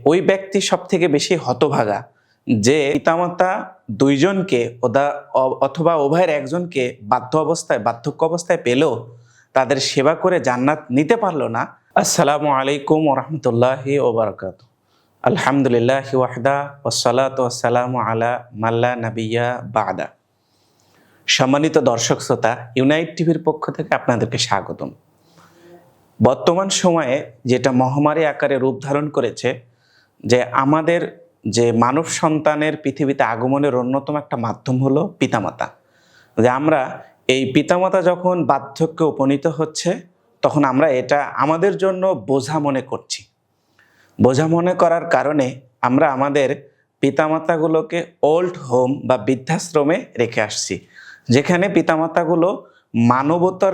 ওই ব্যক্তি সব থেকে বেশি হতভাগা যে পিতামাতা দুইজনকে অথবা উভয়ের একজনকে বার্ধক্য অবস্থায় পেলেও তাদের সেবা করে জান্নাত নিতে পারলো না। আসসালামু আলাইকুম ওয়া রাহমাতুল্লাহি ওয়া বারাকাতুহু। আলহামদুলিল্লাহি ওয়াহদা ওয়াসসালাতু ওয়াসসালামু আলা মাল্লা নাবিয়্যা বা'দা। সম্মানিত দর্শক শ্রোতা, ইউনাইট টিভির পক্ষ থেকে আপনাদেরকে স্বাগতম। বর্তমান সময়ে যেটা মহামারী আকারে রূপ ধারণ করেছে, যে আমাদের যে মানব সন্তানের পৃথিবীতে আগমনের অন্যতম একটা মাধ্যম হলো পিতামাতা। যে আমরা এই পিতামাতা যখন বার্ধক্যে উপনীত হচ্ছে, তখন আমরা এটা আমাদের জন্য বোঝা মনে করছি। বোঝা মনে করার কারণে আমরা আমাদের পিতামাতাগুলোকে ওল্ড হোম বা বৃদ্ধাশ্রমে রেখে আসছি, যেখানে পিতামাতাগুলো মানবতর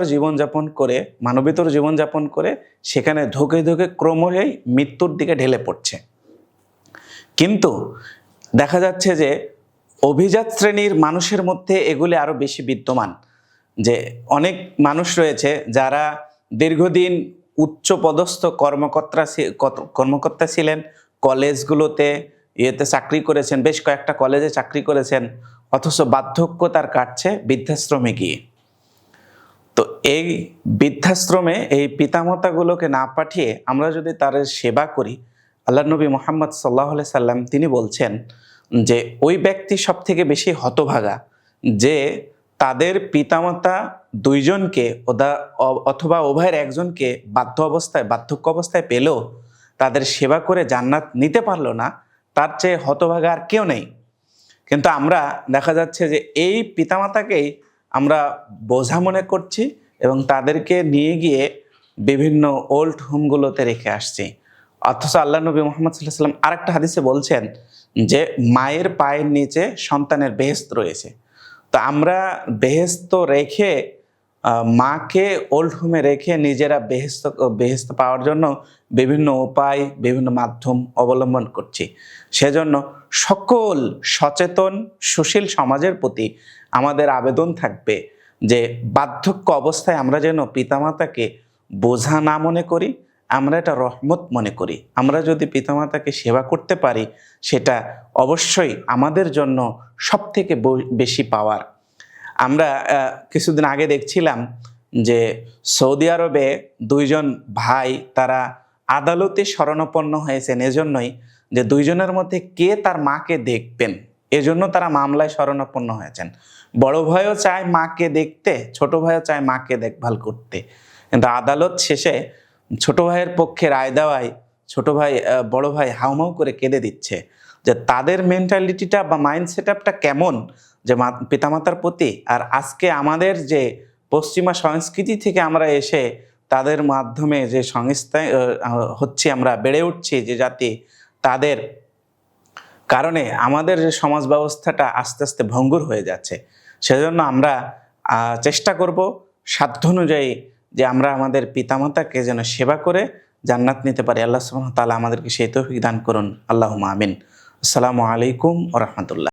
জীবনযাপন করে সেখানে ধুকে ধুকে ক্রমশই মৃত্যুর দিকে ঢেলে পড়ছে। কিন্তু দেখা যাচ্ছে যে অভিজাত শ্রেণীর মানুষের মধ্যে এগুলি আরো বেশি বিদ্যমান। যে অনেক মানুষ রয়েছে যারা দীর্ঘদিন উচ্চ পদস্থ কর্মকর্তা ছিলেন, কলেজগুলোতে চাকরি করেছেন, বেশ কয়েকটা কলেজে চাকরি করেছেন, অথচ বার্ধক্য তার কাটছে বৃদ্ধাশ্রমে গিয়ে। তো এই বৃদ্ধাশ্রমে এই পিতামাতাগুলোকে না পাঠিয়ে আমরা যদি তাদের সেবা করি, আল্লাহ নবী মুহাম্মদ সাল্লাল্লাহু আলাইহি সাল্লাম তিনি বলছেন যে ওই ব্যক্তি সব থেকে বেশি হতভাগা যে তাদের পিতামাতা দুইজনকে অথবা উভয়ের একজনকে বার্ধক্য অবস্থায় পেলেও তাদের সেবা করে জান্নাত নিতে পারলো না, তার চেয়ে হতভাগা আর কেউ নেই। কিন্তু আমরা দেখা যাচ্ছে যে এই পিতামাতাকেই আমরা বোঝা মনে করছি এবং তাদেরকে নিয়ে গিয়ে বিভিন্ন ওল্ড হোমগুলোতে রেখে আসছি। অথচ আল্লাহ নবী মুহাম্মদ সাল্লাল্লাহু আলাইহি ওয়াসাল্লাম আরেকটা হাদিসে বলছেন যে মায়ের পায়ের নিচে সন্তানের বেহেশত রয়েছে। তো আমরা বেহেশত রেখে মাকে ওল্ড হোমে রেখে নিজেরা বেহেশত পাওয়ার জন্য বিভিন্ন উপায়, বিভিন্ন মাধ্যম অবলম্বন করছি। সেজন্য সকল সচেতন সুশীল সমাজের প্রতি আমাদের আবেদন থাকবে যে বার্ধক্য অবস্থায় আমরা যেন পিতামাতাকে বোঝা না মনে করি, আমরা এটা রহমত মনে করি। আমরা যদি পিতামাতাকে সেবা করতে পারি, সেটা অবশ্যই আমাদের জন্য সব থেকে বেশি পাওয়ার। আমরা কিছুদিন আগে দেখছিলাম যে সৌদি আরবে দুইজন ভাই তারা আদালতে শরণাপন্ন হয়েছেন এজন্যই যে দুইজনের মধ্যে কে তার মাকে দেখবেন, এজন্য তারা মামলায় শরণাপন্ন হয়েছেন। বড় ভাইও চায় মাকে দেখতে, ছোট ভাইও চায় মাকে দেখভাল করতে, কিন্তু আদালত শেষে ছোট ভাইয়ের পক্ষে রায় দেওয়ায় বড় ভাই হাউমাউ করে কেঁদে দিচ্ছে। যে তাদের মেন্টালিটিটা বা মাইন্ড সেটআপটা কেমন যে পিতামাতার প্রতি, আর আজকে আমাদের যে পশ্চিমা সংস্কৃতি থেকে আমরা এসে তাদের মাধ্যমে যে সংস্থায় হচ্ছে, আমরা বেড়ে উঠছি যে জাতি, তাদের কারণে আমাদের যে সমাজ ব্যবস্থাটা আস্তে আস্তে ভঙ্গুর হয়ে যাচ্ছে। সেজন্য আমরা চেষ্টা করব সাধ্য অনুযায়ী যে আমরা আমাদের পিতামাতাকে যেন সেবা করে জান্নাত নিতে পারি। আল্লাহ সুবহানাহু ওয়া তাআলা আমাদেরকে সেই তৌফিক দান করুন। আল্লাহুম্মা আমিন। আসসালামু আলাইকুম ওয়া রাহমাতুল্লাহ।